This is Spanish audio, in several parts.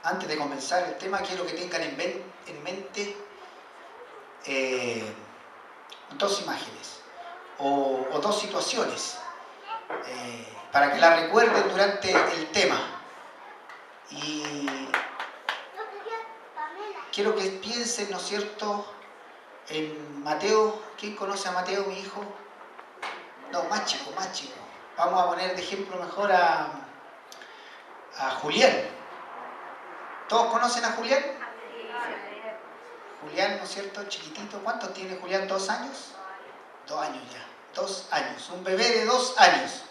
Antes de comenzar el tema, quiero que tengan en mente dos imágenes o dos situaciones para que las recuerden durante el tema. Y quiero que piensen, ¿no es cierto?, en Mateo. ¿Quién conoce a Mateo, mi hijo? No, más chico, más chico. Vamos a poner de ejemplo mejor a Julián. ¿Todos conocen a Julián? Julián, ¿no es cierto?, chiquitito. ¿Cuántos tiene Julián? ¿2 años? 2 años ya. 2 años. Un bebé de 2 años.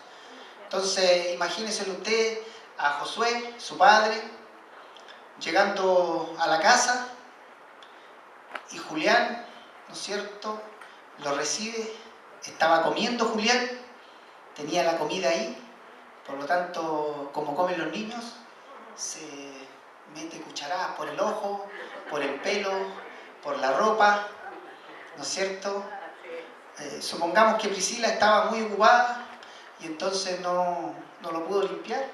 Entonces, imagínese usted a Josué, su padre, llegando a la casa, y Julián, ¿no es cierto?, lo recibe. Estaba comiendo Julián, tenía la comida ahí, por lo tanto, como comen los niños, se mete cucharadas por el ojo, por el pelo, por la ropa, ¿no es cierto? Supongamos que Priscila estaba muy ocupada y entonces no lo pudo limpiar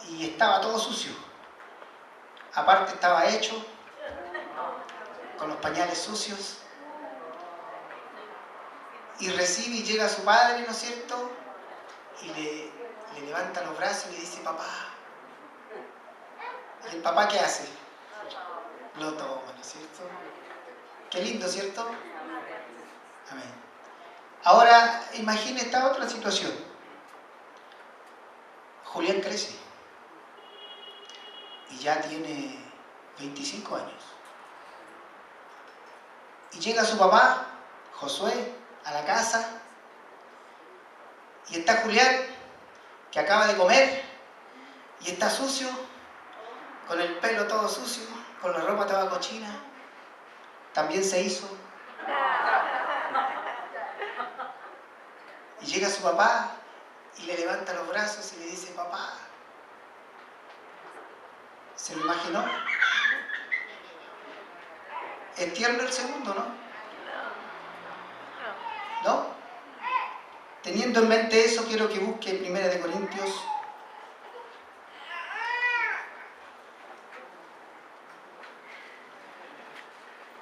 y estaba todo sucio. Aparte estaba hecho, con los pañales sucios, y recibe y llega su padre, ¿no es cierto?, y le levanta los brazos y le dice: papá. ¿Y el papá qué hace? Lo toma, ¿no es cierto? Qué lindo, ¿cierto? Amén. Ahora, imagine esta otra situación. Julián crece y ya tiene 25 años. Y llega su papá, Josué, a la casa, y está Julián, que acaba de comer, y está sucio, con el pelo todo sucio, con la ropa toda cochina. También se hizo. Y llega su papá y le levanta los brazos y le dice: papá. ¿Se lo imaginó? Es tierno el segundo, ¿no? ¿No? Teniendo en mente eso, quiero que busque 1 Corintios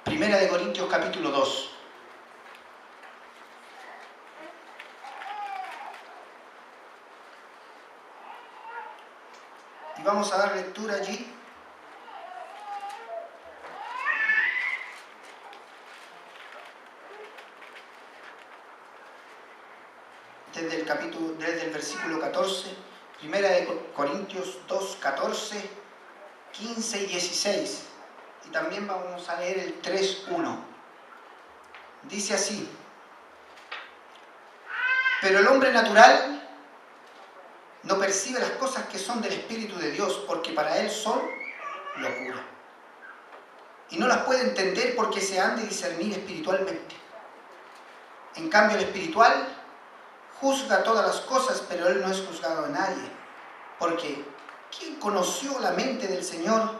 1 Corintios capítulo 2. Y vamos a dar lectura allí. Desde el versículo 14, 1 Corintios 2, 14, 15 y 16. Y también vamos a leer el 3:1. Dice así: pero el hombre natural no percibe las cosas que son del Espíritu de Dios, porque para él son locura. Y no las puede entender porque se han de discernir espiritualmente. En cambio, el espiritual juzga todas las cosas, pero él no es juzgado de nadie. Porque ¿quién conoció la mente del Señor?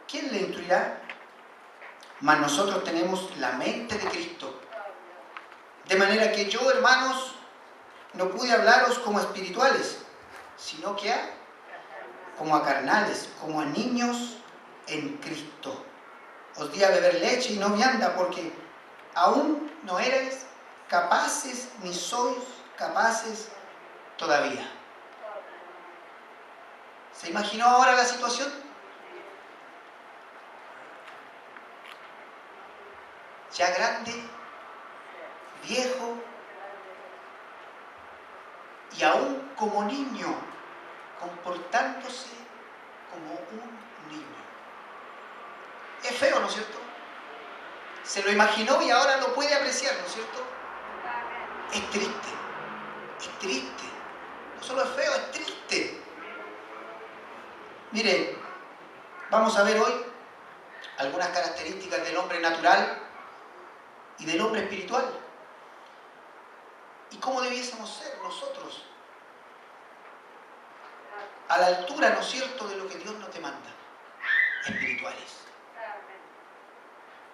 ¿Quién le instruirá? Mas nosotros tenemos la mente de Cristo. De manera que yo, hermanos, no pude hablaros como a espirituales, sino que como a carnales, como a niños en Cristo. Os di a beber leche y no vianda, porque aún no erais capaces, ni sois capaces todavía. ¿Se imaginó ahora la situación? Ya grande, viejo, y aún como niño, comportándose como un niño. Es feo, ¿no es cierto? Se lo imaginó y ahora lo puede apreciar, ¿no es cierto? Es triste, es triste. No solo es feo, es triste. Mire, vamos a ver hoy algunas características del hombre natural y del hombre espiritual. ¿Y cómo debiésemos ser nosotros? A la altura, ¿no es cierto?, de lo que Dios nos demanda. Espirituales.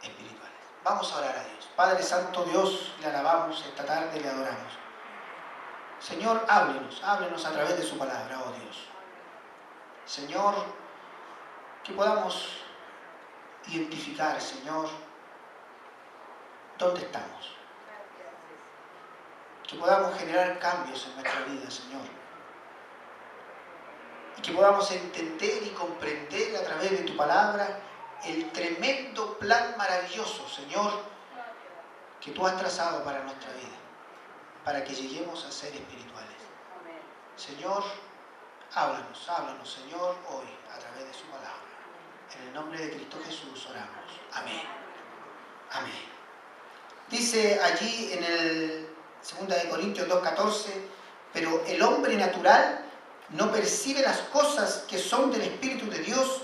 Espirituales. Vamos a orar a Dios. Padre Santo Dios, le alabamos esta tarde, le adoramos. Señor, háblenos a través de su palabra, oh Dios. Señor, que podamos identificar, Señor, dónde estamos. Que podamos generar cambios en nuestra vida, Señor. Y que podamos entender y comprender a través de tu palabra el tremendo plan maravilloso, Señor, que tú has trazado para nuestra vida, para que lleguemos a ser espirituales. Señor, háblanos, Señor, hoy, a través de su palabra. En el nombre de Cristo Jesús oramos. Amén. Amén. Dice allí en el 2 Corintios 2:14, pero el hombre natural no percibe las cosas que son del Espíritu de Dios,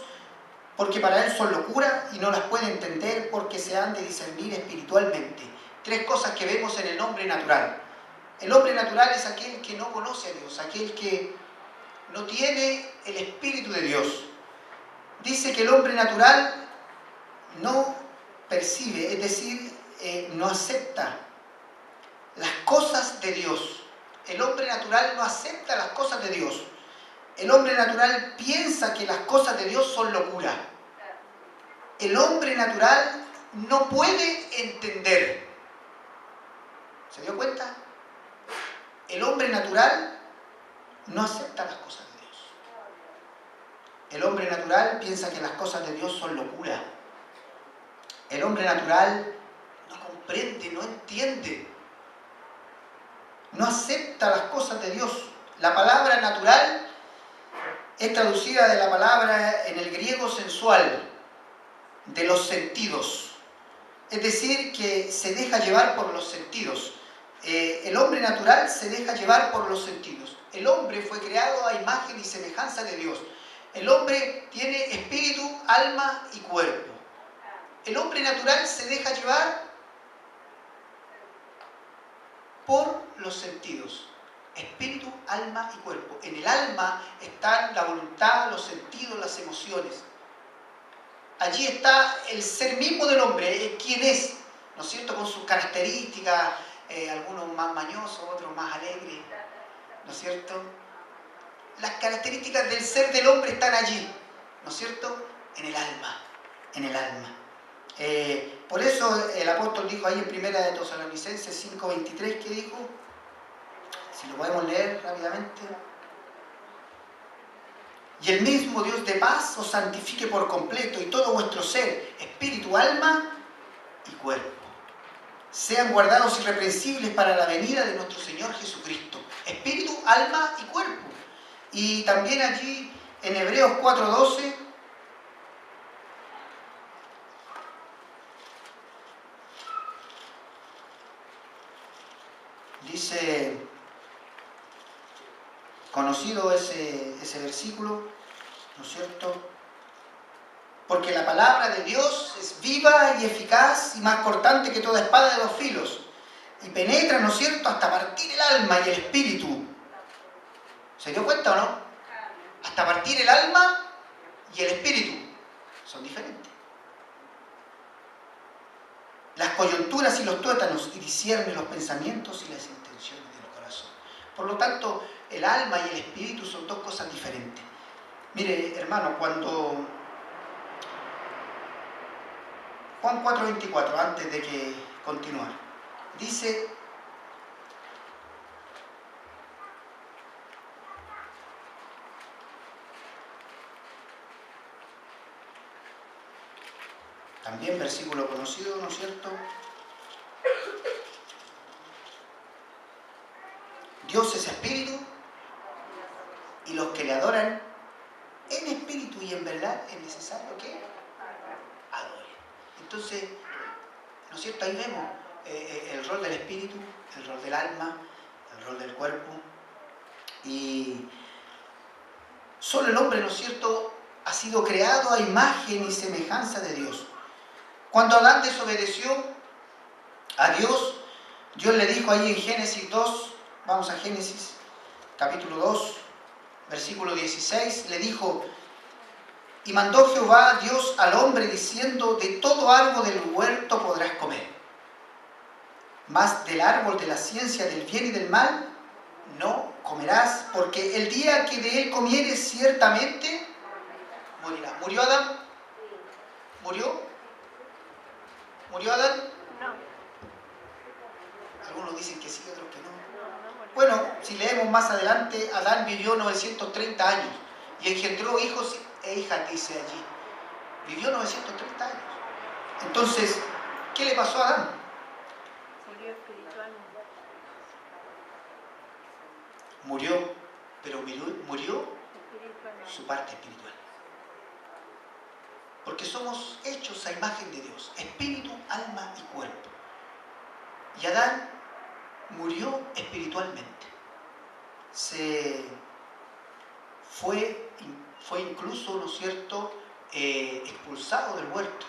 porque para él son locura y no las puede entender porque se han de discernir espiritualmente. Tres cosas que vemos en el hombre natural. El hombre natural es aquel que no conoce a Dios, aquel que no tiene el Espíritu de Dios. Dice que el hombre natural no percibe, es decir, no acepta las cosas de Dios. El hombre natural no acepta las cosas de Dios. El hombre natural piensa que las cosas de Dios son locura. El hombre natural no puede entender. ¿Se dio cuenta? El hombre natural no acepta las cosas de Dios. El hombre natural piensa que las cosas de Dios son locura. El hombre natural no comprende, no entiende, no acepta las cosas de Dios. La palabra natural es traducida de la palabra en el griego sensual, de los sentidos. Es decir, que se deja llevar por los sentidos. El hombre natural se deja llevar por los sentidos. El hombre fue creado a imagen y semejanza de Dios. El hombre tiene espíritu, alma y cuerpo. El hombre natural se deja llevar por los sentidos. Espíritu, alma y cuerpo. En el alma están la voluntad, los sentidos, las emociones. Allí está el ser mismo del hombre, quién es, ¿no es cierto?, con sus características, algunos más mañosos, otros más alegres, ¿no es cierto? Las características del ser del hombre están allí, ¿no es cierto?, en el alma, en el alma. Por eso el apóstol dijo ahí en 1 de Tesalonicenses 5:23, ¿qué dijo? Si lo podemos leer rápidamente. Y el mismo Dios de paz os santifique por completo y todo vuestro ser, espíritu, alma y cuerpo, sean guardados irreprensibles para la venida de nuestro Señor Jesucristo. Espíritu, alma y cuerpo. Y también allí en Hebreos 4:12 dice, conocido ese versículo, ¿no es cierto? Porque la palabra de Dios es viva y eficaz y más cortante que toda espada de dos filos, y penetra, ¿no es cierto?, hasta partir el alma y el espíritu. ¿Se dio cuenta o no? Hasta partir el alma y el espíritu. Son diferentes. Las coyunturas y los tuétanos, y discierne los pensamientos y las intenciones del corazón. Por lo tanto, el alma y el espíritu son dos cosas diferentes. Mire, hermano, cuando Juan 4:24, antes de que continuar, dice: también versículo conocido, ¿no es cierto? Dios es espíritu y los que le adoran en espíritu y en verdad es necesario que adoren. Entonces, ¿no es cierto? Ahí vemos el rol del espíritu, el rol del alma, el rol del cuerpo. Y solo el hombre, ¿no es cierto?, ha sido creado a imagen y semejanza de Dios. Cuando Adán desobedeció a Dios, Dios le dijo ahí en Génesis 2, vamos a Génesis capítulo 2, versículo 16, le dijo: y mandó Jehová Dios al hombre diciendo: de todo árbol del huerto podrás comer, mas del árbol de la ciencia del bien y del mal no comerás, porque el día que de él comieres ciertamente morirá. ¿Murió Adán? ¿Murió? ¿Murió Adán? No. Algunos dicen que sí, otros que no. No murió. Bueno, si leemos más adelante, Adán vivió 930 años y engendró hijos e hijas, dice allí. Vivió 930 años. Entonces, ¿qué le pasó a Adán? Murió espiritualmente. Murió, pero murió Espiritualmente. su parte espiritual. Porque somos hechos a imagen de Dios, espíritu, alma y cuerpo. Y Adán murió espiritualmente. Fue incluso, ¿no es cierto?, expulsado del huerto.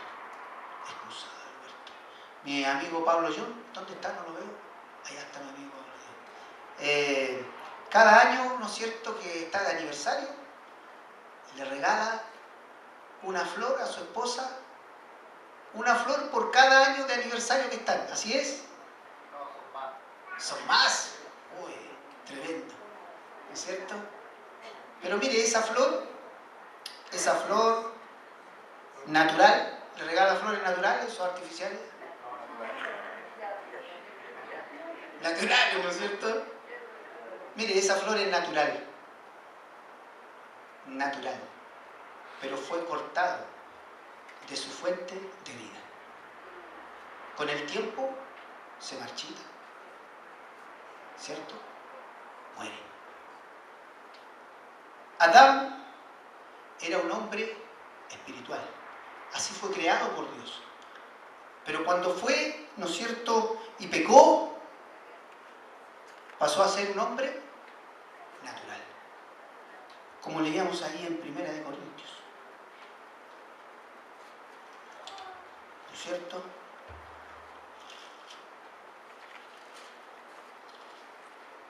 Expulsado del huerto. Mi amigo Pablo John, ¿dónde está? No lo veo. Allá está mi amigo Pablo John. Cada año, ¿no es cierto?, que está de aniversario, le regala una flor a su esposa, una flor por cada año de aniversario que están. ¿Así es? No, son más. Son más. Uy, tremendo. ¿No es cierto? Pero mire, esa flor natural, le regala flores naturales o artificiales. Naturales, ¿no es cierto? Mire, esa flor es natural. Natural. Pero fue cortado de su fuente de vida. Con el tiempo se marchita, ¿cierto? Muere. Adán era un hombre espiritual. Así fue creado por Dios. Pero cuando fue, ¿no es cierto?, y pecó, pasó a ser un hombre natural. Como leíamos ahí en 1 de Corintios. ¿No es cierto?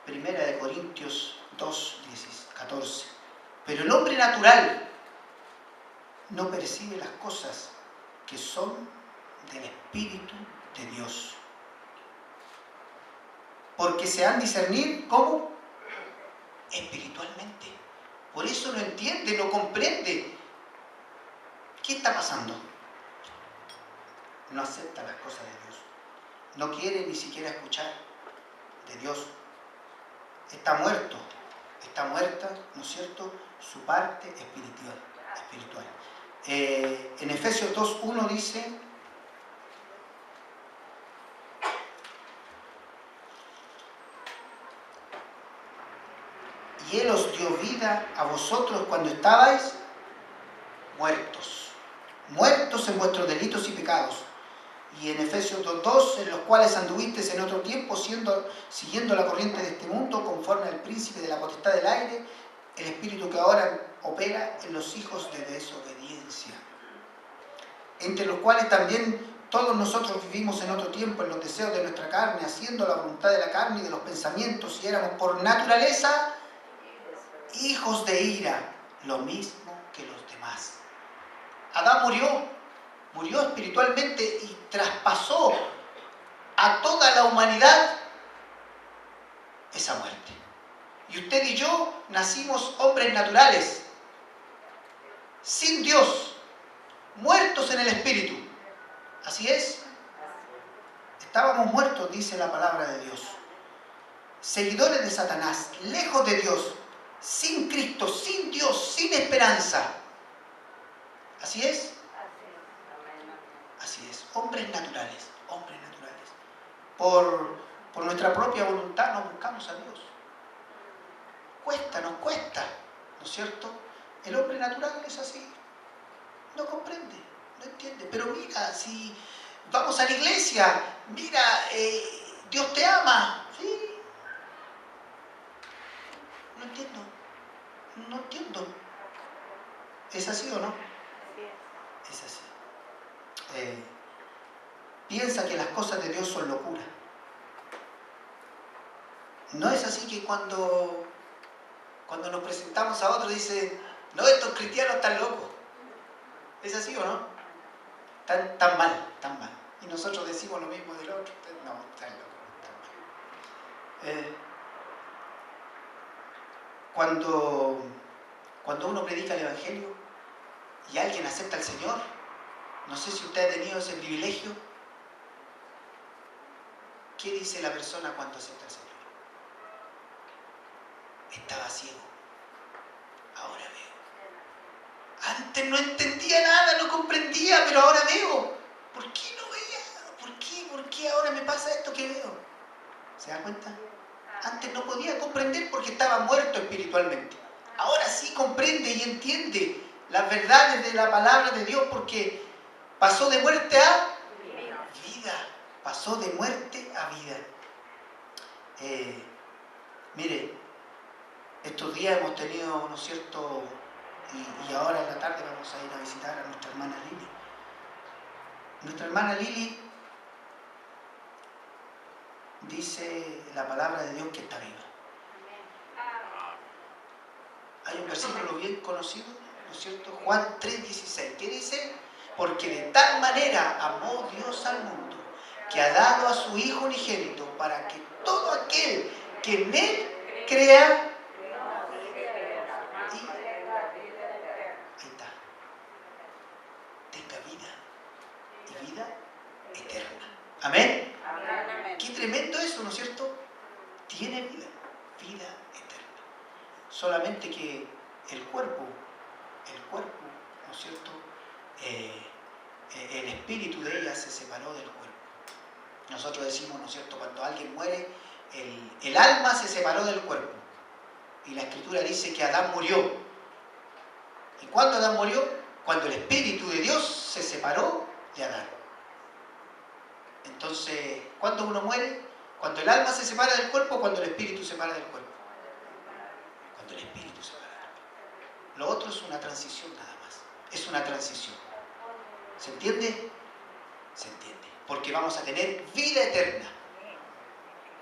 Primera de Corintios 2, 14. Pero el hombre natural no percibe las cosas que son del Espíritu de Dios. Porque se han de discernir, ¿cómo? Espiritualmente. Por eso no entiende, no comprende. ¿Qué está pasando? No acepta las cosas de Dios. No quiere ni siquiera escuchar de Dios. Está muerto. Está muerta, ¿no es cierto?, su parte espiritual. En Efesios 2:1 dice: y Él os dio vida a vosotros cuando estabais muertos. Muertos en vuestros delitos y pecados. Y en Efesios 2:2, en los cuales anduvisteis en otro tiempo, siguiendo la corriente de este mundo, conforme al príncipe de la potestad del aire, el espíritu que ahora opera en los hijos de desobediencia. Entre los cuales también todos nosotros vivimos en otro tiempo en los deseos de nuestra carne, haciendo la voluntad de la carne y de los pensamientos, y éramos por naturaleza hijos de ira, lo mismo que los demás. Adán murió espiritualmente y traspasó a toda la humanidad esa muerte. Y usted y yo nacimos hombres naturales, sin Dios, muertos en el espíritu. ¿Así es? Estábamos muertos, dice la palabra de Dios. Seguidores de Satanás, lejos de Dios, sin Cristo, sin Dios, sin esperanza. ¿Así es? Así es, hombres naturales. Por nuestra propia voluntad no buscamos a Dios. Nos cuesta, ¿no es cierto? El hombre natural es así, no comprende, no entiende. Pero mira, si vamos a la iglesia, mira, Dios te ama, ¿sí? No entiendo. ¿Es así o no? Es así. Piensa que las cosas de Dios son locura. No es así que cuando nos presentamos a otros dicen: no, estos cristianos están locos. ¿Es así o no? Tan mal. Y nosotros decimos lo mismo del otro. No, están locos, están mal. Cuando uno predica el Evangelio y alguien acepta al Señor, no sé si usted ha tenido ese privilegio. ¿Qué dice la persona cuando acepta al Señor? Estaba ciego, ahora veo. Antes no entendía nada, no comprendía, pero ahora veo. ¿Por qué no veía? ¿Por qué? ¿Por qué ahora me pasa esto que veo? ¿Se da cuenta? Antes no podía comprender porque estaba muerto espiritualmente. Ahora sí comprende y entiende las verdades de la palabra de Dios porque pasó de muerte a vida. Pasó de muerte a vida. Mire, estos días hemos tenido, ¿no es cierto? Y ahora en la tarde vamos a ir a visitar a nuestra hermana Lili. Nuestra hermana Lili dice la palabra de Dios que está viva. Hay un versículo bien conocido, ¿no es cierto? Juan 3:16, que dice: porque de tal manera amó Dios al mundo, que ha dado a su Hijo unigénito, para que todo aquel que en Él crea, tenga vida, y vida eterna. Amén. Qué tremendo eso, ¿no es cierto? Tiene vida, vida eterna. Solamente que el cuerpo, ¿no es cierto? El espíritu de ella se separó del cuerpo. Nosotros decimos, ¿no es cierto? Cuando alguien muere, el alma se separó del cuerpo. Y la Escritura dice que Adán murió. ¿Y cuándo Adán murió? Cuando el espíritu de Dios se separó de Adán. Entonces, ¿cuándo uno muere? Cuando el alma se separa del cuerpo o cuando el espíritu se separa del cuerpo. Cuando el espíritu se separa del cuerpo. Lo otro es una transición nada más. Es una transición. ¿Se entiende? Se entiende. Porque vamos a tener vida eterna.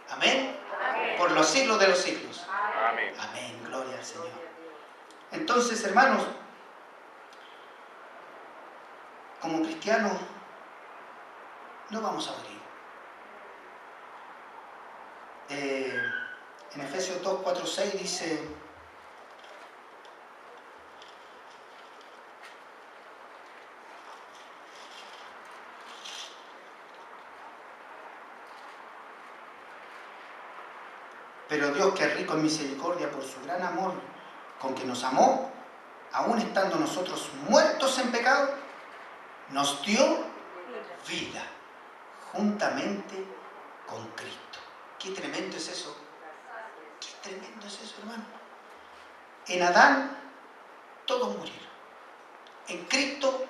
Amén. Amén. Por los siglos de los siglos. Amén. Amén. Gloria al Señor. Entonces, hermanos, como cristianos, no vamos a morir. En Efesios 2, 4, 6 dice: pero Dios, que es rico en misericordia por su gran amor con que nos amó, aun estando nosotros muertos en pecado, nos dio vida juntamente con Cristo. Qué tremendo es eso. Qué tremendo es eso, hermano. En Adán todos murieron. En Cristo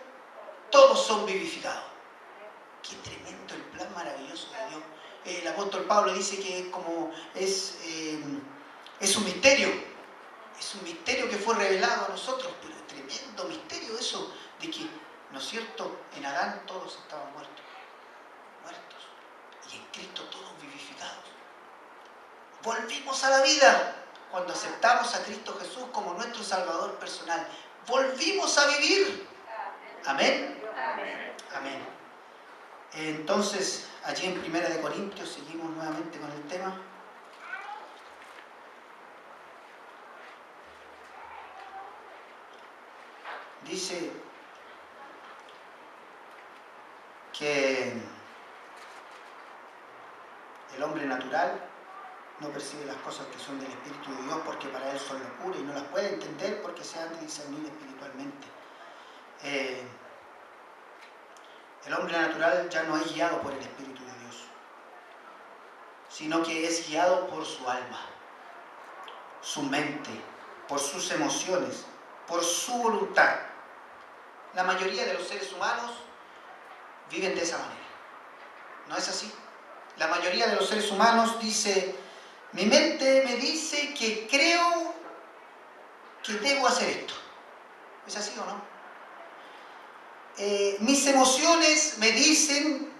todos son vivificados. Qué tremendo el plan maravilloso de Dios. El apóstol Pablo dice que es un misterio. Es un misterio que fue revelado a nosotros, pero es tremendo misterio eso de que, ¿no es cierto?, en Adán todos estaban muertos, y en Cristo todos vivificados. Volvimos a la vida cuando aceptamos a Cristo Jesús como nuestro Salvador personal. Volvimos a vivir. Amén. Amén. Entonces, allí en 1 Corintios seguimos nuevamente con el tema. Dice que el hombre natural no percibe las cosas que son del Espíritu de Dios porque para él son locura y no las puede entender porque se han de discernir espiritualmente. El hombre natural ya no es guiado por el Espíritu de Dios, sino que es guiado por su alma, su mente, por sus emociones, por su voluntad. La mayoría de los seres humanos viven de esa manera. ¿No es así? La mayoría de los seres humanos dice: mi mente me dice que creo que debo hacer esto. ¿Es así o no? Mis emociones me dicen,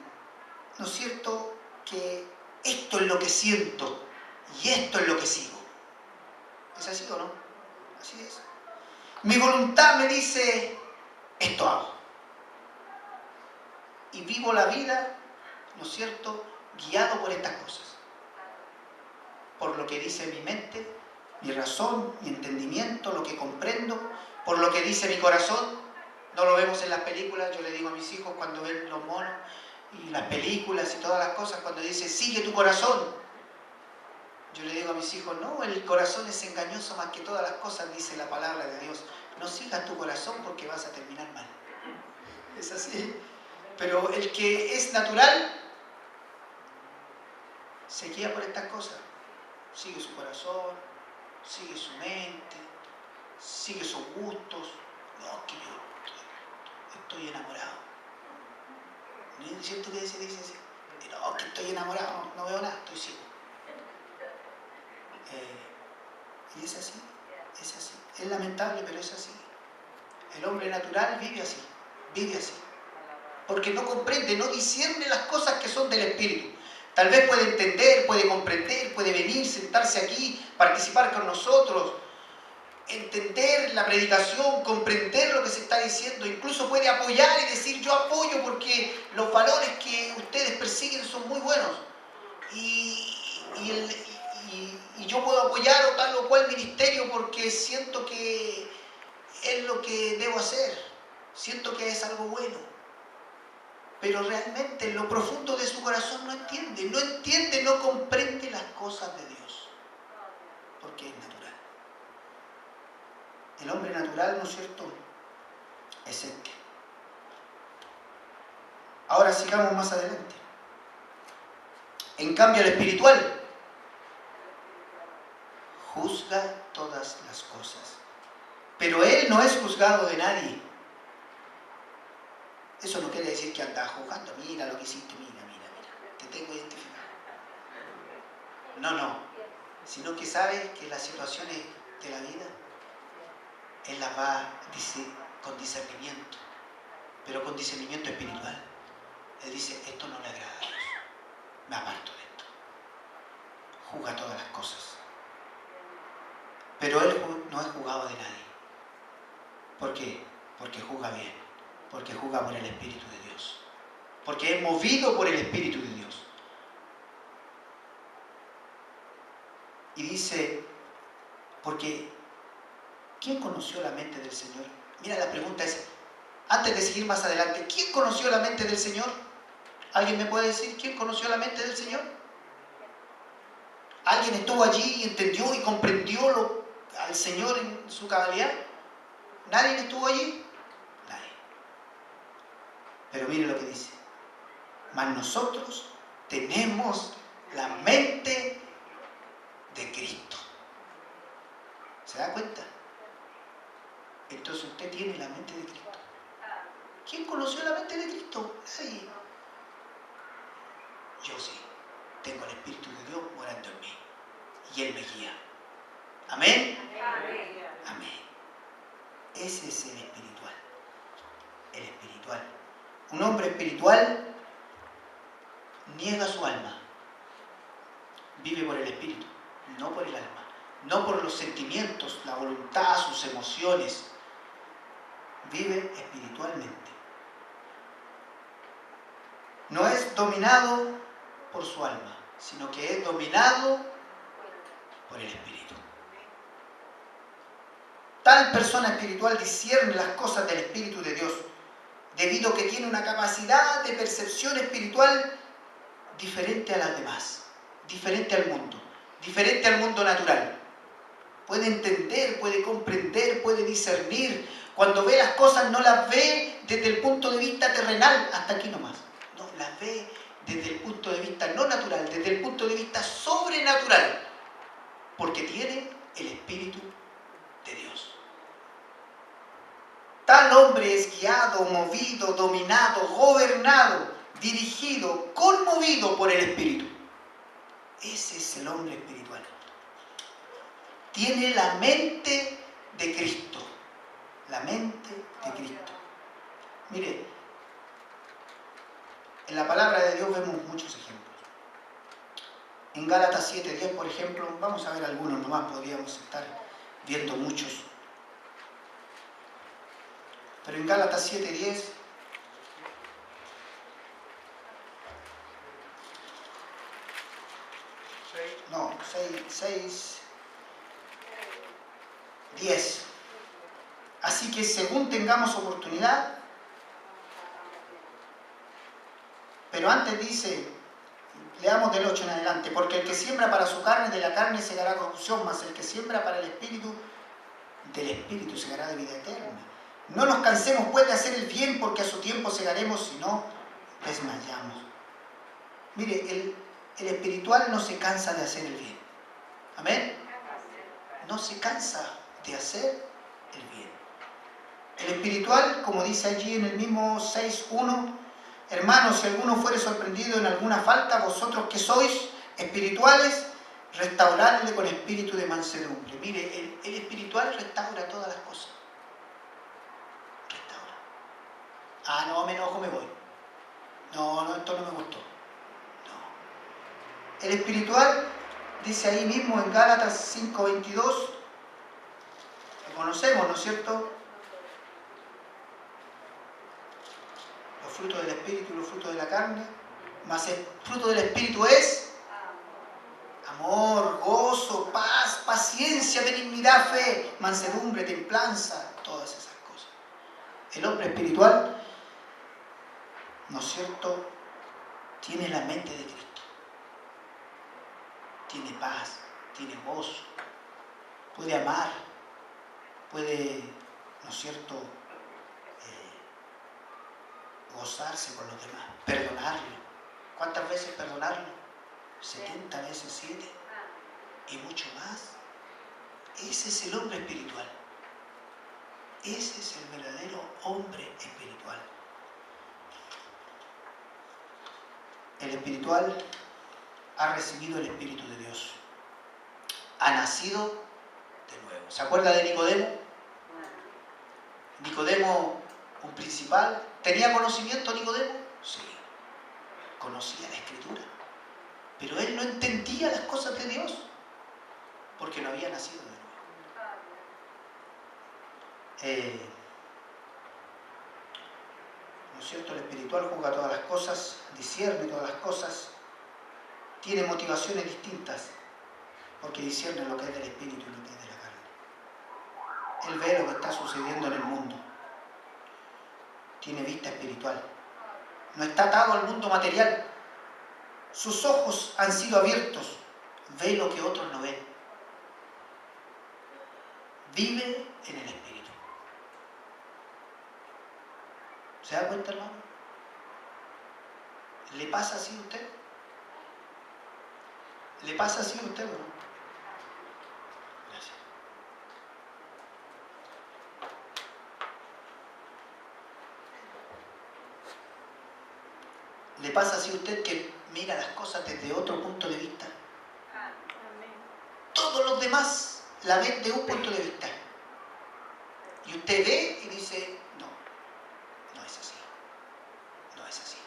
¿no es cierto?, que esto es lo que siento y esto es lo que sigo. ¿Es así o no? Así es. Mi voluntad me dice: esto hago. Y vivo la vida, ¿no es cierto?, guiado por estas cosas. Por lo que dice mi mente, mi razón, mi entendimiento, lo que comprendo, por lo que dice mi corazón, No lo vemos en las películas. Yo le digo a mis hijos cuando ven los monos y las películas y todas las cosas, cuando dice sigue tu corazón, yo le digo a mis hijos, no, el corazón es engañoso más que todas las cosas, dice la palabra de Dios. No sigas tu corazón porque vas a terminar mal. Es así. Pero el que es natural se guía por estas cosas. Sigue su corazón, sigue su mente, sigue sus gustos. No, que yo estoy enamorado. ¿No es cierto que dice así? No, que estoy enamorado, no veo nada, estoy ciego. Y es así, es así. Es lamentable, pero es así. El hombre natural vive así, vive así. Porque no comprende, no discierne las cosas que son del Espíritu. Tal vez puede entender, puede comprender, puede venir, sentarse aquí, participar con nosotros, entender la predicación, comprender lo que se está diciendo, incluso puede apoyar y decir yo apoyo porque los valores que ustedes persiguen son muy buenos y yo puedo apoyar o tal o cual ministerio porque siento que es lo que debo hacer, siento que es algo bueno, pero realmente en lo profundo de su corazón no entiende, no comprende las cosas de Dios, porque es natural. El hombre natural, ¿no es cierto?, es este. Ahora sigamos más adelante. En cambio, el espiritual juzga todas las cosas, pero él no es juzgado de nadie. Eso no quiere decir que anda juzgando, mira lo que hiciste, mira, te tengo identificado. No, sino que sabe que las situaciones de la vida él las va con discernimiento, pero con discernimiento espiritual. Él dice, esto no le agrada a Dios, me aparto de esto. Juzga todas las cosas. Pero él no es juzgado de nadie. ¿Por qué? Porque juzga bien, porque juzga por el Espíritu de Dios, porque es movido por el Espíritu de Dios. Y dice, porque ¿quién conoció la mente del Señor? Mira, la pregunta es, antes de seguir más adelante, ¿quién conoció la mente del Señor? ¿Alguien me puede decir quién conoció la mente del Señor? ¿Alguien estuvo allí y entendió y comprendió al Señor en su cabalidad? ¿Nadie estuvo allí? Nadie. Pero mire lo que dice. Mas nosotros tenemos la mente de Cristo. ¿Se da cuenta? Entonces usted tiene la mente de Cristo. ¿Quién conoció la mente de Cristo? Nadie. Yo sí. Tengo el Espíritu de Dios morando en mí. Y Él me guía. ¿Amén? Amén. Ese es el espiritual. El espiritual. Un hombre espiritual niega su alma. Vive por el espíritu, no por el alma. No por los sentimientos, la voluntad, sus emociones. Vive espiritualmente. No es dominado por su alma, sino que es dominado por el Espíritu. Tal persona espiritual discierne las cosas del Espíritu de Dios, debido a que tiene una capacidad de percepción espiritual diferente a las demás, diferente al mundo natural. Puede entender, puede comprender, puede discernir. Cuando ve las cosas no las ve desde el punto de vista terrenal, hasta aquí nomás. No, las ve desde el punto de vista no natural, desde el punto de vista sobrenatural, porque tiene el Espíritu de Dios. Tal hombre es guiado, movido, dominado, gobernado, dirigido, conmovido por el Espíritu. Ese es el hombre espiritual. Tiene la mente de Cristo. La mente de Cristo. Mire, en la palabra de Dios vemos muchos ejemplos. En Gálatas 7:10, por ejemplo, vamos a ver algunos nomás, podríamos estar viendo muchos. Pero en Gálatas 7:10, no, 6, 10. Así Así que según tengamos oportunidad, pero antes dice, leamos del 8 en adelante, porque el que siembra para su carne, de la carne segará corrupción, mas el que siembra para el Espíritu, del Espíritu segará de vida eterna. No nos cansemos pues de hacer el bien, porque a su tiempo segaremos si no desmayamos. Mire, el espiritual no se cansa de hacer el bien. Amén. No se cansa de hacer el bien. El espiritual, como dice allí en el mismo 6:1, hermanos, si alguno fuere sorprendido en alguna falta, vosotros que sois espirituales, restauradle con espíritu de mansedumbre. Mire, el espiritual restaura todas las cosas. Restaura. Ah, no, me enojo, me voy. No, esto no me gustó. No. El espiritual, dice ahí mismo en Gálatas 5:22, lo conocemos, ¿no es cierto? Los frutos del Espíritu y los frutos de la carne, mas el fruto del Espíritu es amor, gozo, paz, paciencia, benignidad, fe, mansedumbre, templanza, todas esas cosas. El hombre espiritual, ¿no es cierto?, tiene la mente de Cristo, tiene paz, tiene gozo, puede amar, puede, ¿no es cierto?, gozarse con los demás, perdonarlo. ¿Cuántas veces perdonarlo? 70 veces 7 y mucho más. Ese es el hombre espiritual. Ese es el verdadero hombre espiritual. El espiritual ha recibido el Espíritu de Dios. Ha nacido de nuevo. ¿Se acuerda de Nicodemo? Nicodemo, un principal. ¿Tenía conocimiento Nicodemo? Sí. Conocía la Escritura. Pero él no entendía las cosas de Dios porque no había nacido de nuevo. ¿No es cierto? El espiritual juzga todas las cosas, discierne todas las cosas, tiene motivaciones distintas porque discierne lo que es del espíritu y lo que es de la carne. Él ve lo que está sucediendo en el mundo. Tiene vista espiritual. No está atado al mundo material. Sus ojos han sido abiertos. Ve lo que otros no ven. Vive en el Espíritu. ¿Se da cuenta, hermano? ¿Le pasa así a usted? ¿Le pasa así a usted o no? Gracias. ¿Le pasa así a usted que mira las cosas desde otro punto de vista? Todos los demás la ven de un punto de vista. Y usted ve y dice, no es así. No es así.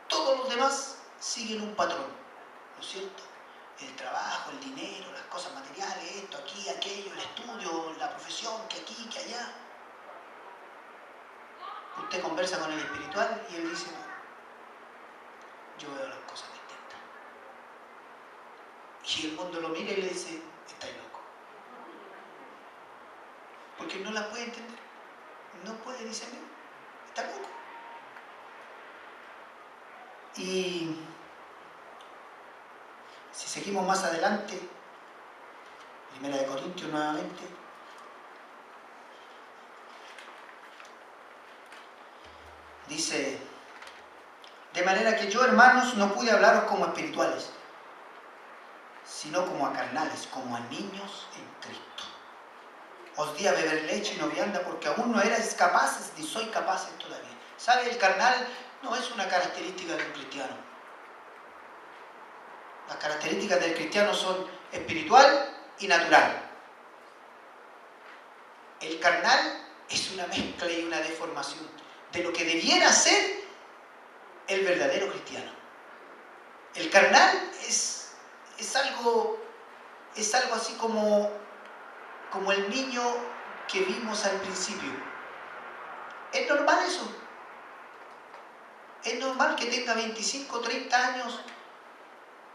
Todos los demás siguen un patrón, ¿no es cierto? El trabajo, el dinero, las cosas materiales, esto, aquí, aquello, el estudio, la profesión, que aquí, que allá. Usted conversa con el espiritual y él dice, no, yo veo las cosas distintas. Y el mundo lo mira y le dice, estáis loco. Porque no la puede entender. No puede discernir. Está loco. Y si seguimos más adelante, 1 Corintios nuevamente, dice, de manera que yo, hermanos, no pude hablaros como espirituales, sino como a carnales, como a niños en Cristo. Os di a beber leche y no vianda porque aún no erais capaces, ni sois capaces todavía. ¿Sabe? El carnal no es una característica del cristiano. Las características del cristiano son espiritual y natural. El carnal es una mezcla y una deformación de lo que debiera ser el verdadero cristiano. El carnal es algo así como el niño que vimos al principio. ¿Es normal eso? ¿Es normal que tenga 25 o 30 años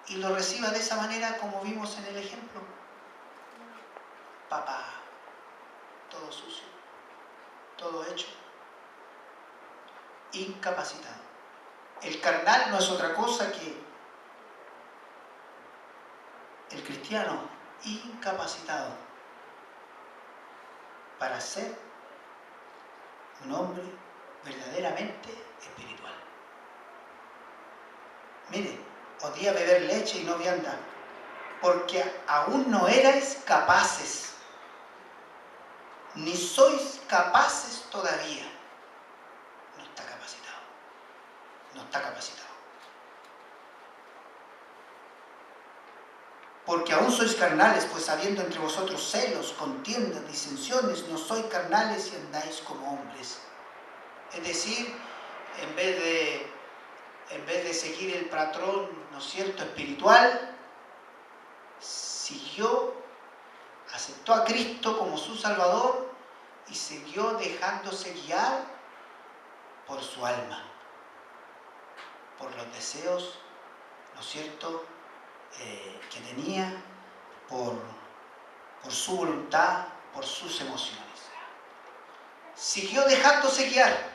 y lo reciba de esa manera como vimos en el ejemplo? Papá, todo sucio. todo hecho incapacitado. El carnal no es otra cosa que el cristiano incapacitado para ser un hombre verdaderamente espiritual. Mire, os di a beber leche y no vianda, porque aún no erais capaces, ni sois capaces todavía. No está capacitado. No está capacitado. Porque aún sois carnales, pues habiendo entre vosotros celos, contiendas, disensiones, no sois carnales y andáis como hombres. Es decir, en vez de seguir el patrón, ¿no es cierto?, espiritual, siguió, aceptó a Cristo como su Salvador y siguió dejándose guiar por su alma, por los deseos, ¿no es cierto?, que tenía, por su voluntad, por sus emociones. Siguió dejándose guiar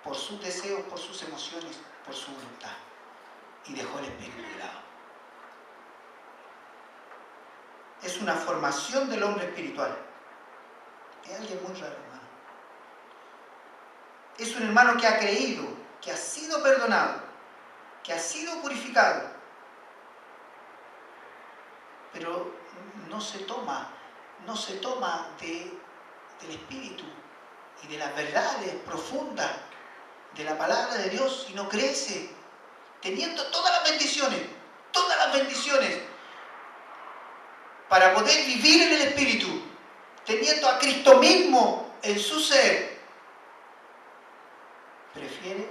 por sus deseos, por sus emociones, por su voluntad, y dejó el espíritu de lado. Es una formación del hombre espiritual. Es alguien muy raro, hermano. Es un hermano que ha creído, que ha sido perdonado, que ha sido purificado, pero no se toma del espíritu y de las verdades profundas de la palabra de Dios y no crece, teniendo todas las bendiciones para poder vivir en el espíritu, teniendo a Cristo mismo en su ser. Prefiere,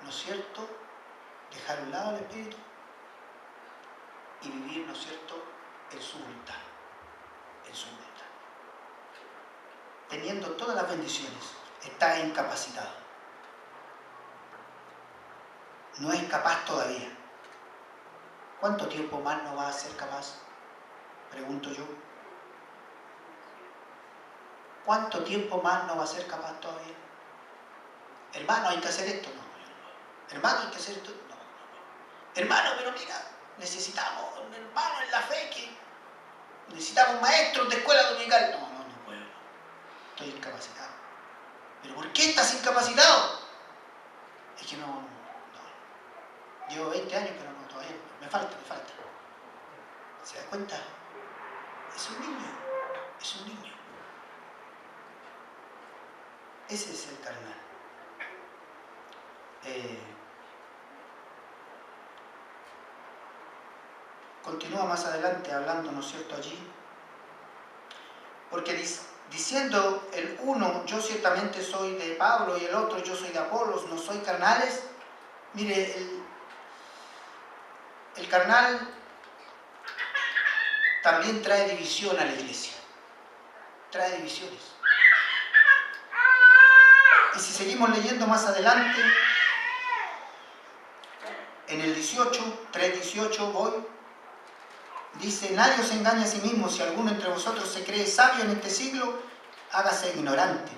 ¿no es cierto?, dejar a un lado el espíritu y vivir, ¿no es cierto?, en su voluntad. Teniendo todas las bendiciones, está incapacitado. No es capaz todavía. ¿Cuánto tiempo más no va a ser capaz? Pregunto yo. ¿Cuánto tiempo más no va a ser capaz todavía? Hermano, hay que hacer esto. No. Hermano, hay que hacer esto. No. Hermano, pero mira, necesitamos un hermano en la fe, que necesitamos maestros de escuela dominical. No puedo. Estoy incapacitado. ¿Pero por qué estás incapacitado? Es que no. Llevo 20 años, pero no, todavía me falta. ¿Se da cuenta? Es un niño. Ese es el carnal. Continúa más adelante hablando, ¿no es cierto?, allí. Porque diciendo el uno, yo ciertamente soy de Pablo, y el otro, yo soy de Apolos, no soy carnales. Mire, el carnal también trae división a la iglesia. Trae divisiones. Y si seguimos leyendo más adelante, en el 3:18 voy, dice: nadie os engañe a sí mismo. Si alguno entre vosotros se cree sabio en este siglo, hágase ignorante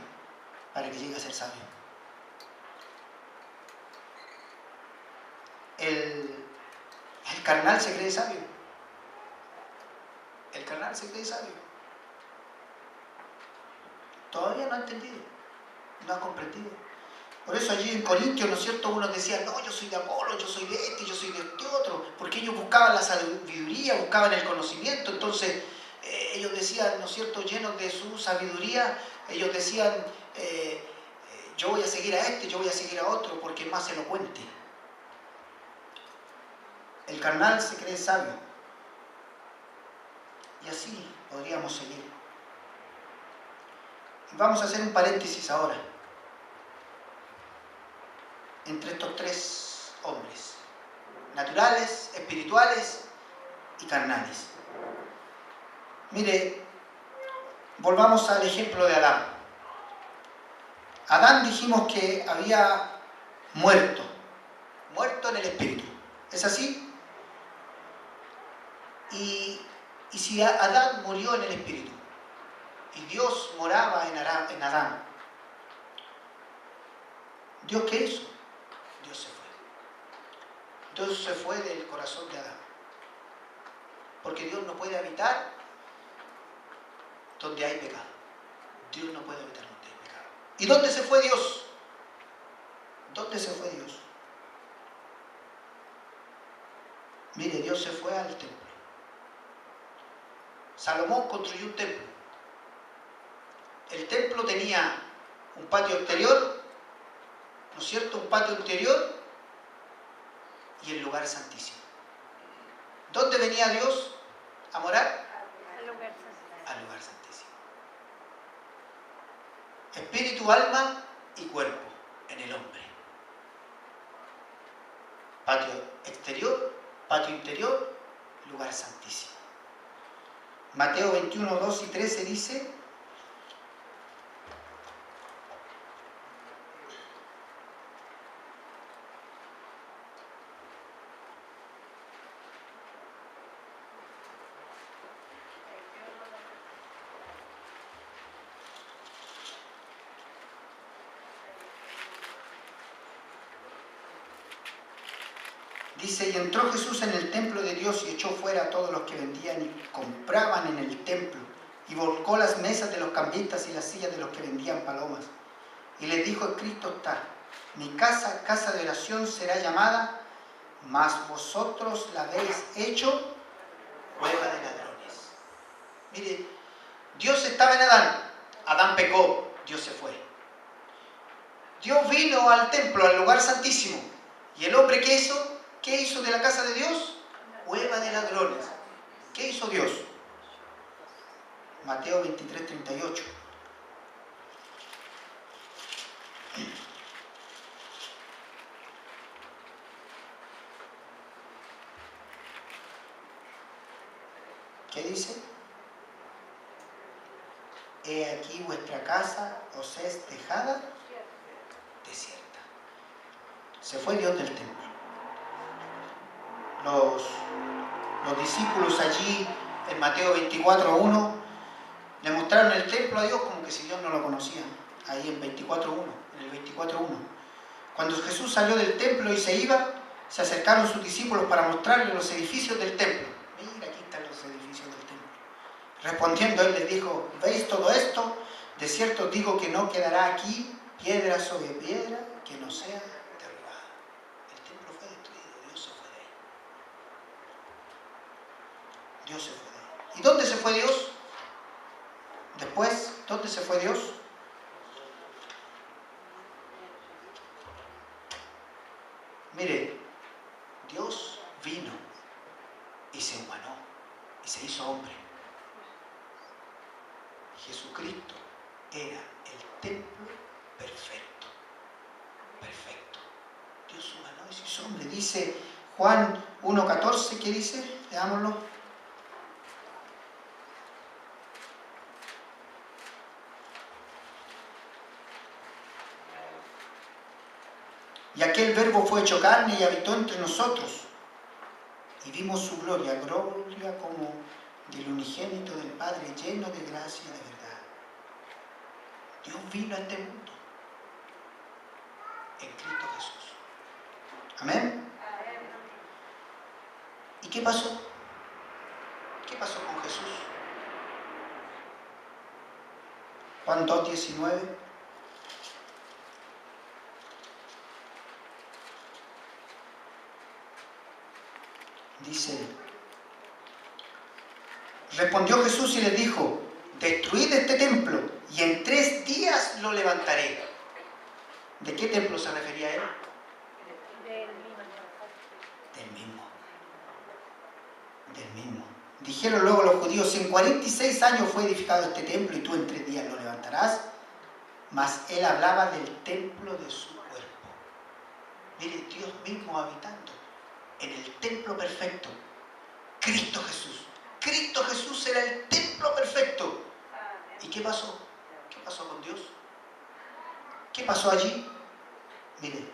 para que llegue a ser sabio. El carnal se cree sabio. Todavía no ha entendido, no ha comprendido. Por eso allí en Corintios, ¿no es cierto?, unos decían: no, yo soy de Apolo, yo soy de este, yo soy de este otro, porque ellos buscaban la sabiduría, buscaban el conocimiento. Entonces ellos decían, ¿no es cierto?, llenos de su sabiduría, ellos decían: yo voy a seguir a este, yo voy a seguir a otro, porque es más elocuente. El carnal se cree sabio. Y así podríamos seguir. Y vamos a hacer un paréntesis ahora entre estos tres hombres: naturales, espirituales y carnales. Mire, volvamos al ejemplo de Adán. Adán dijimos que había muerto en el espíritu. ¿Es así? Y si Adán murió en el espíritu y Dios moraba en Adán. ¿Dios qué hizo? Dios se fue. Dios se fue del corazón de Adán. Porque Dios no puede habitar donde hay pecado. Dios no puede habitar donde hay pecado. ¿Y dónde se fue Dios? ¿Dónde se fue Dios? Mire, Dios se fue al templo. Salomón construyó un templo. El templo tenía un patio exterior, ¿no es cierto? Un patio interior y el lugar santísimo. ¿Dónde venía Dios a morar? Al lugar santo. Al lugar santísimo. Espíritu, alma y cuerpo en el hombre. Patio exterior, patio interior, lugar santísimo. Mateo 21, 2 y 13 dice: Dice, y entró Jesús en el templo de Dios y echó fuera a todos los que vendían y compraban en el templo, y volcó las mesas de los cambistas y las sillas de los que vendían palomas. Y les dijo, escrito está, mi casa, casa de oración será llamada, mas vosotros la habéis hecho cueva de ladrones. Mire, Dios estaba en Adán, Adán pecó, Dios se fue. Dios vino al templo, al lugar santísimo, y el hombre ¿qué hizo? ¿Qué hizo de la casa de Dios? Cueva de ladrones. ¿Qué hizo Dios? Mateo 23, 38. ¿Qué dice? He aquí vuestra casa os es dejada desierta. Se fue Dios del templo. Los discípulos allí en Mateo 24:1 le mostraron el templo a Dios como que si Dios no lo conocía. Ahí en 24:1, en el 24:1. Cuando Jesús salió del templo y se iba, se acercaron sus discípulos para mostrarle los edificios del templo. Mira, aquí están los edificios del templo. Respondiendo él les dijo, ¿veis todo esto? De cierto os digo que no quedará aquí piedra sobre piedra que no sea derribada. El templo fue destruido, Dios se fue de ahí. Dios se fue de ahí. ¿Y dónde se fue Dios? Después, ¿dónde se fue Dios? Mire, Dios vino y se humanó y se hizo hombre. Jesucristo era el templo perfecto. Perfecto. Dios humanó y se hizo hombre. Dice Juan 1:14, ¿qué dice? Leámoslo. Y aquel verbo fue hecho carne y habitó entre nosotros. Y vimos su gloria, gloria como del unigénito del Padre, lleno de gracia y de verdad. Dios vino a este mundo en Cristo Jesús. Amén. ¿Y qué pasó? ¿Qué pasó con Jesús? Juan 2:19. Dice, respondió Jesús y les dijo, destruid este templo y en 3 días lo levantaré. ¿De qué templo se refería él? Del mismo. Del mismo. Dijeron luego los judíos, si en 46 años fue edificado este templo y tú en 3 días lo levantarás. Mas él hablaba del templo de su cuerpo. Mire, Dios mismo habitando en el templo perfecto, Cristo Jesús. Cristo Jesús era el templo perfecto. ¿Y qué pasó? ¿Qué pasó con Dios? ¿Qué pasó allí? Mire,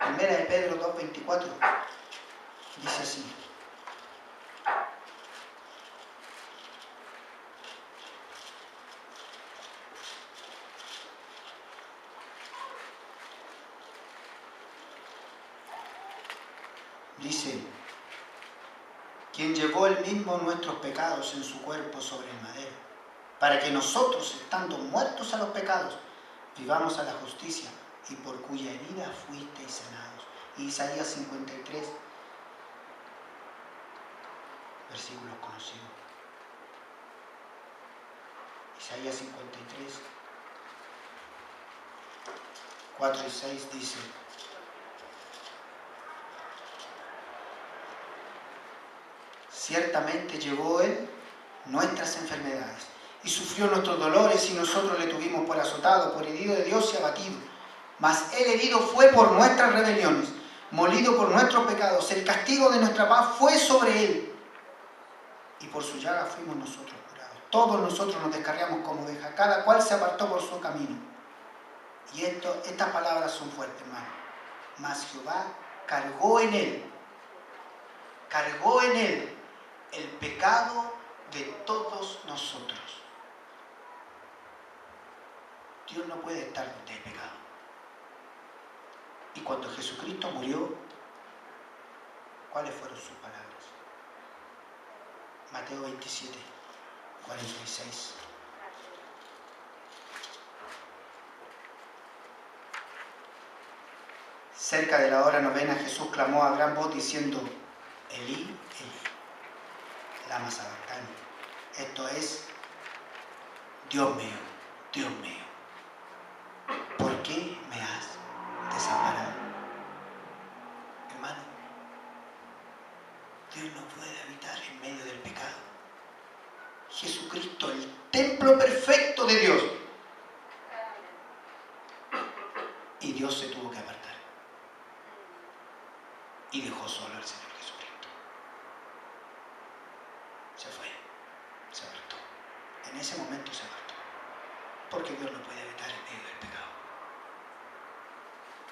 1 de Pedro 2:24 dice así. Dice, quien llevó él mismo nuestros pecados en su cuerpo sobre el madero, para que nosotros, estando muertos a los pecados, vivamos a la justicia, y por cuya herida fuisteis sanados. Y Isaías 53, versículos conocidos. Isaías 53, 4 y 6 dice, ciertamente llevó él nuestras enfermedades y sufrió nuestros dolores, y nosotros le tuvimos por azotado, por herido de Dios y abatido. Mas el herido fue por nuestras rebeliones, molido por nuestros pecados. El castigo de nuestra paz fue sobre él, y por su llaga fuimos nosotros curados. Todos nosotros nos descarriamos como ovejas, cada cual se apartó por su camino. Y estas palabras son fuertes, hermano. Mas Jehová cargó en él el pecado de todos nosotros. Dios no puede estar donde hay pecado. Y cuando Jesucristo murió, ¿cuáles fueron sus palabras? Mateo 27, 46. Cerca de la hora novena, Jesús clamó a gran voz diciendo, Elí, Elí, lama sabactani. Esto es, Dios mío, ¿por qué me has desamparado? Hermano, Dios no puede habitar en medio del pecado. Jesucristo, el templo perfecto de Dios. Y Dios se tuvo que apartar. Y dejó solo al Señor Jesucristo. Se fue, se apartó. En ese momento se apartó. Porque Dios no puede habitar en medio del pecado.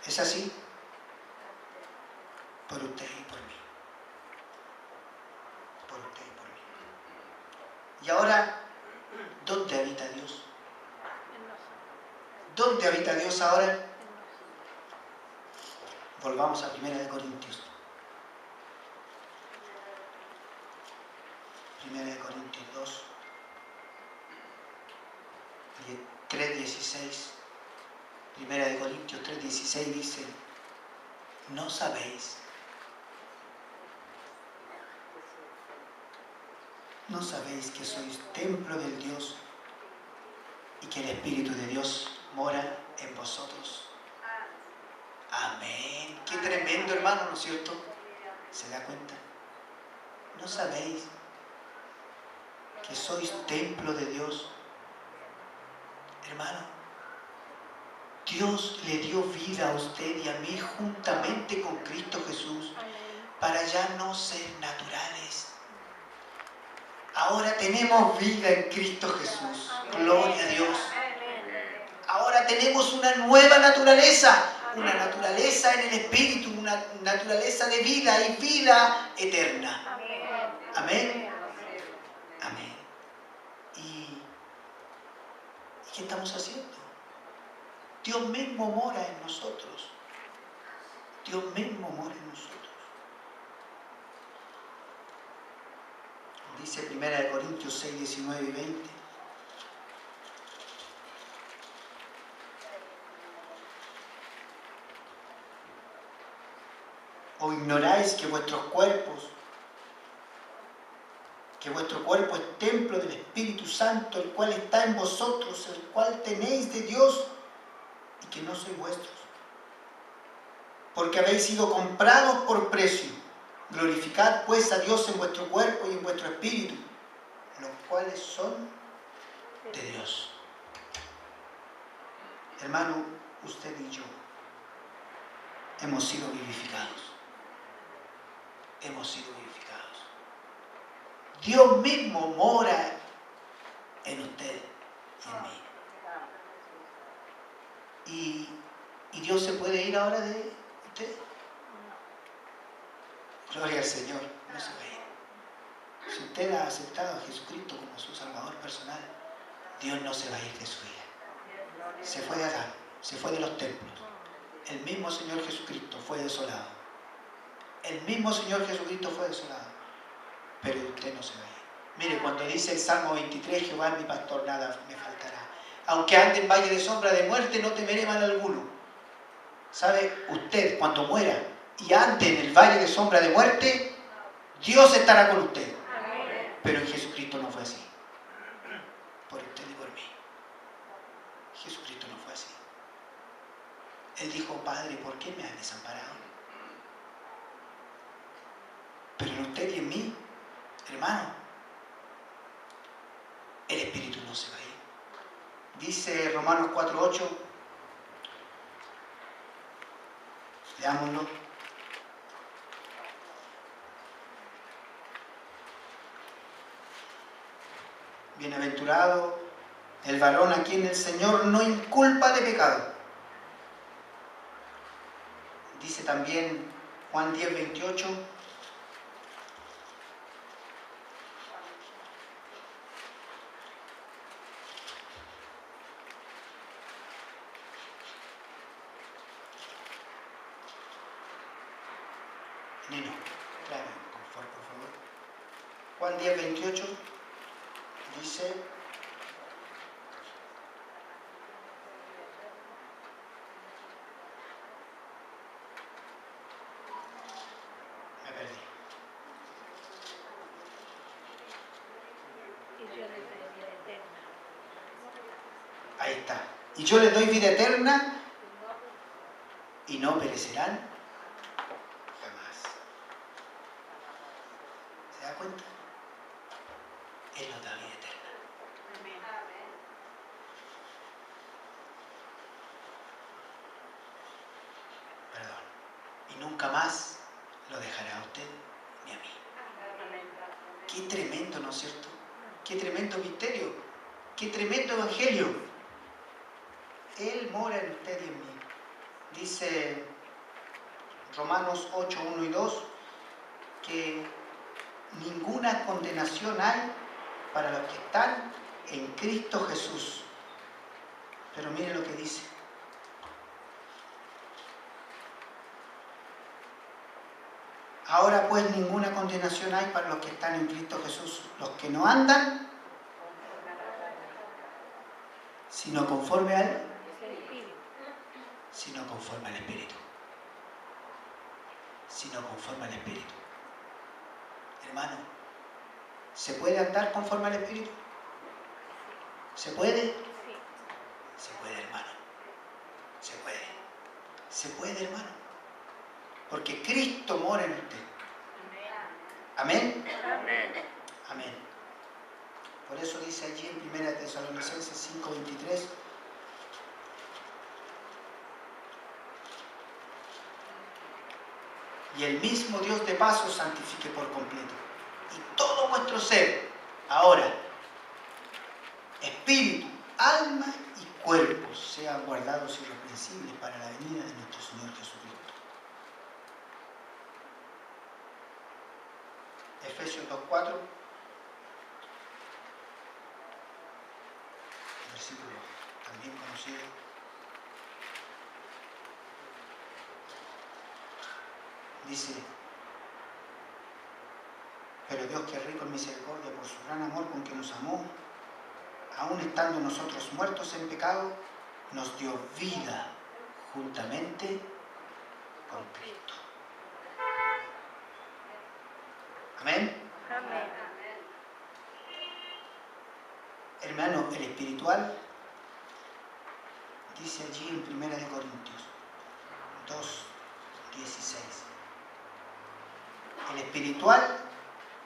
¿Es así? Por usted y por mí. Por usted y por mí. Y ahora, ¿dónde habita Dios? ¿Dónde habita Dios ahora? Volvamos a 1 Corintios. 1 Corintios 2, 3:16. 1 Corintios 3:16 dice, ¿no sabéis? ¿No sabéis que sois templo del Dios y que el Espíritu de Dios mora en vosotros? Amén. Qué tremendo, hermano, ¿no es cierto? ¿Se da cuenta? ¿No sabéis que sois templo de Dios? Hermano, Dios le dio vida a usted y a mí juntamente con Cristo Jesús para ya no ser naturales. Ahora tenemos vida en Cristo Jesús. Gloria a Dios. Ahora tenemos una nueva naturaleza. Una naturaleza en el Espíritu, una naturaleza de vida y vida eterna. Amén. Amén. ¿Y qué estamos haciendo? Dios mismo mora en nosotros. Dios mismo mora en nosotros. Dice 1 Corintios 6, 19 y 20. ¿O ignoráis que vuestro cuerpo es templo del Espíritu Santo, el cual está en vosotros, el cual tenéis de Dios, y que no sois vuestros? Porque habéis sido comprados por precio. Glorificad pues a Dios en vuestro cuerpo y en vuestro espíritu, los cuales son de Dios. Hermano, usted y yo hemos sido vivificados. Hemos sido vivificados. Dios mismo mora en usted y en mí. ¿Y Dios se puede ir ahora de usted? Gloria al Señor, no se va a ir. Si usted ha aceptado a Jesucristo como su Salvador personal, Dios no se va a ir de su vida. Se fue de Adán, se fue de los templos. El mismo Señor Jesucristo fue desolado El mismo Señor Jesucristo fue desolado. Pero usted no se va a ir. Mire, cuando dice el Salmo 23, Jehová es mi pastor, nada me faltará. Aunque ande en valle de sombra de muerte, no temeré mal alguno. ¿Sabe? Usted, cuando muera y ande en el valle de sombra de muerte, Dios estará con usted. Pero en Jesucristo no fue así. Por usted y por mí. Jesucristo no fue así. Él dijo, Padre, ¿por qué me has desamparado? Pero en usted y en mí, hermano, el Espíritu no se va a ir. Dice Romanos 4:8, leámoslo. Bienaventurado el varón a quien el Señor no inculpa de pecado. Dice también Juan 10:28. Nino, tráeme confort, por favor. Juan 10:28 dice: me perdí. Ahí está. Y yo les doy vida eterna y no perecerán jamás. ¿Se da cuenta? Él nos da vida eterna. Perdón. Y nunca más lo dejará a usted ni a mí. Qué tremendo, ¿no es cierto? Qué tremendo misterio. Qué tremendo evangelio. Él mora en usted y en mí. Dice Romanos 8:1 y 2 que ninguna condenación hay para los que están en Cristo Jesús. Pero mire lo que dice. Ahora pues ninguna condenación hay para los que están en Cristo Jesús, los que no andan sino conforme al Espíritu. Sino conforme al Espíritu. Hermano, ¿se puede andar conforme al Espíritu? ¿Se puede? Se puede, hermano. Se puede. Se puede, hermano. Porque Cristo mora en usted. ¿Amén? Amén. Por eso dice allí en 1 Tesalonicenses 5:23. Y el mismo Dios de paz os santifique por completo. Y todo vuestro ser, ahora, espíritu, alma y cuerpo, sean guardados irreprensibles para la venida de nuestro Señor Jesucristo. Efesios 2:4, versículo también conocido. Dice: pero Dios, que es rico en misericordia por su gran amor con que nos amó, aun estando nosotros muertos en pecado, nos dio vida juntamente con Cristo. Amén. Amén. Hermano, el espiritual dice allí en 1 Corintios 2:16. El espiritual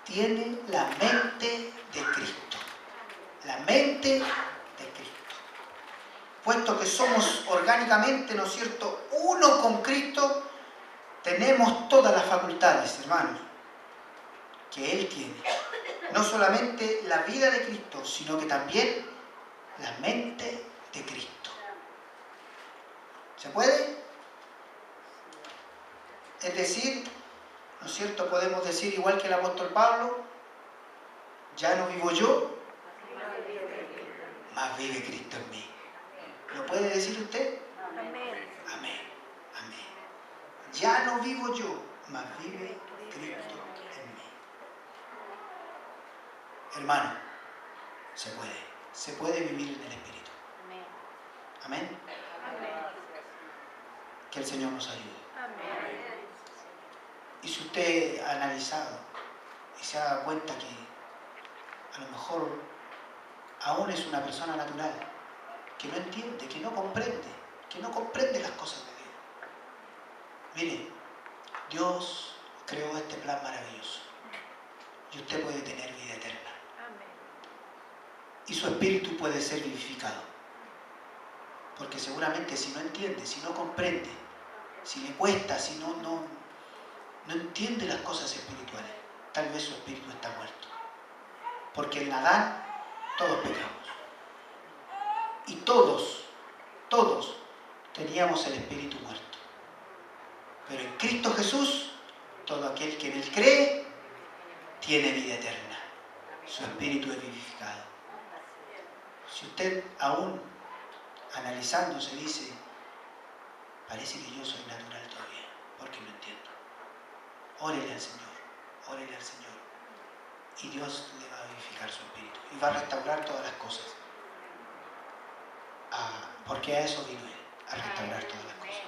tiene la mente de Cristo. La mente de Cristo. Puesto que somos orgánicamente, ¿no es cierto?, uno con Cristo, tenemos todas las facultades, hermanos, que Él tiene. No solamente la vida de Cristo, sino que también la mente de Cristo. ¿Se puede? Es decir, ¿no es cierto?, podemos decir igual que el apóstol Pablo: ya no vivo yo, mas vive Cristo en mí. ¿Lo puede decir usted? Amén. Amén. Amén. Ya no vivo yo, mas vive Cristo en mí. Hermano, se puede vivir en el Espíritu. Amén. Que el Señor nos ayude. Y si usted ha analizado y se ha dado cuenta que a lo mejor aún es una persona natural, que no entiende, que no comprende las cosas de Dios. Mire, Dios creó este plan maravilloso y usted puede tener vida eterna. Y su espíritu puede ser vivificado. Porque seguramente si no entiende, si no comprende, si le cuesta, si no entiende las cosas espirituales, tal vez su espíritu está muerto. Porque en Adán todos pecamos. Y todos teníamos el espíritu muerto. Pero en Cristo Jesús, todo aquel que en Él cree, tiene vida eterna. Su espíritu es vivificado. Si usted aún analizándose dice, parece que yo soy natural todavía, porque no entiendo. Órele al Señor, y Dios le va a vivificar su espíritu y va a restaurar todas las cosas. Porque a eso vino Él, a restaurar todas las cosas.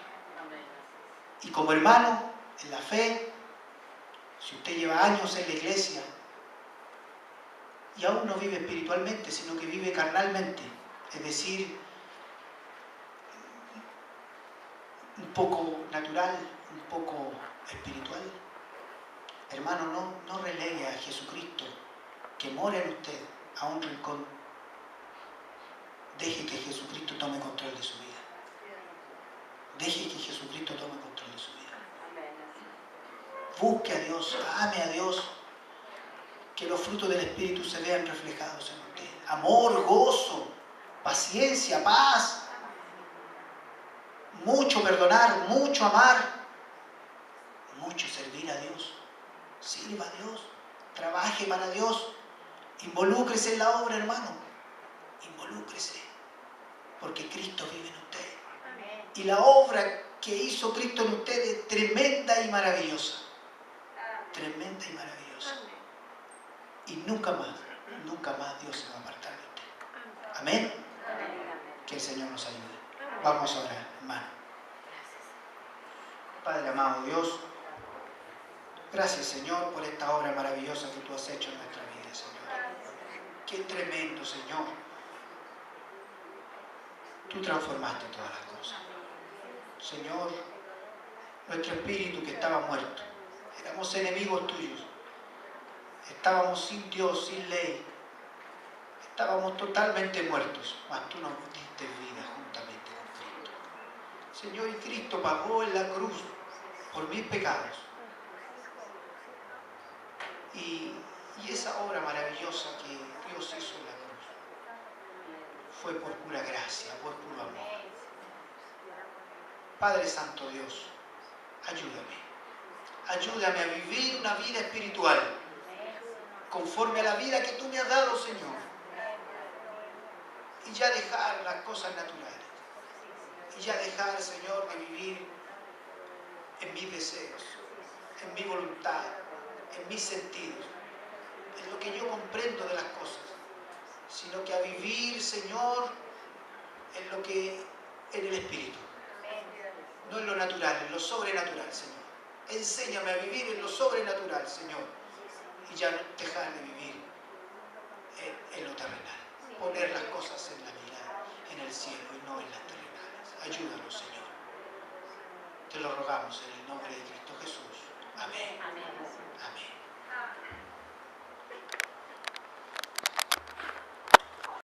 Y como hermano, en la fe, si usted lleva años en la iglesia y aún no vive espiritualmente, sino que vive carnalmente, es decir, un poco natural, un poco espiritual, hermano, no relegue a Jesucristo que mora en usted a un rincón. Deje que Jesucristo tome control de su vida. Deje que Jesucristo tome control de su vida. Busque a Dios, ame a Dios, que los frutos del Espíritu se vean reflejados en usted. Amor, gozo, paciencia, paz, mucho perdonar, mucho amar, mucho servir a Dios. Sirva a Dios, trabaje para Dios, involúcrese en la obra, hermano, involúcrese, porque Cristo vive en usted. Y la obra que hizo Cristo en usted es tremenda y maravillosa. Tremenda y maravillosa. Y nunca más Dios se va a apartar de usted. Amén. Que el Señor nos ayude. Vamos a orar, hermano. Padre amado Dios, gracias Señor por esta obra maravillosa que tú has hecho en nuestra vida, Señor. Qué tremendo, Señor. Tú transformaste todas las cosas. Señor, nuestro espíritu que estaba muerto, éramos enemigos tuyos, estábamos sin Dios, sin ley, estábamos totalmente muertos, mas tú nos diste vida juntamente con Cristo. Señor, y Cristo pagó en la cruz por mis pecados. Y esa obra maravillosa que Dios hizo en la cruz fue por pura gracia, por puro amor. Padre Santo Dios, ayúdame a vivir una vida espiritual conforme a la vida que tú me has dado, Señor, y ya dejar las cosas naturales, y ya dejar, Señor, de vivir en mis deseos, en mi voluntad, en mis sentidos, en lo que yo comprendo de las cosas, sino que a vivir, Señor, en el Espíritu, no en lo natural, en lo sobrenatural, Señor. Enséñame a vivir en lo sobrenatural, Señor, y ya dejar de vivir en lo terrenal. Poner las cosas en la mirada, en el cielo y no en las terrenales. Ayúdanos, Señor. Te lo rogamos en el nombre de Cristo Jesús.